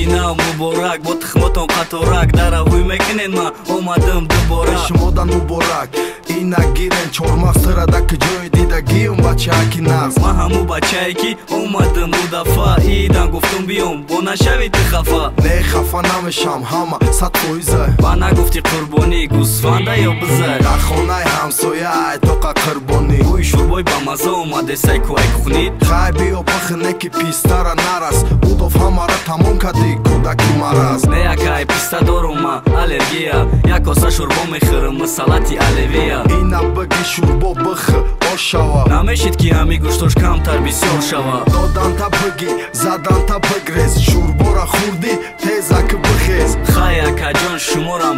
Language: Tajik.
мадина муборак бо тухмотон қаторак даравуй мекунен ма омадам дубора шумодан муборак ина гирен чормақ сырада ки ҷои дидагиюм бачаҳа ки нағз ма ҳамун бачае ки омадам ду дафа идан гуфтум биём бо нашави ту хафа не хафа намешам ҳама 100% ба нагуфти қурбонӣ гӯсфанда ё бизар дар хонаи ҳамсоя тоқа қурбонӣ бӯи шӯрбои ба мазза омаде сайкӯай кухнид хай биё пахне ки пистара нарас удов ҳамара тамом кади кӯдаки мараз не якай писта дорум ма аллергия як коса шӯрбо мехӯрам масалати оливия ина биги шӯрбо бих ош шава намешид ки ҳами гӯштош камтар бисёр шава доданта биги заданта бигрез шӯрбора хӯрдӣ тезак бихез хай акаҷон шуморам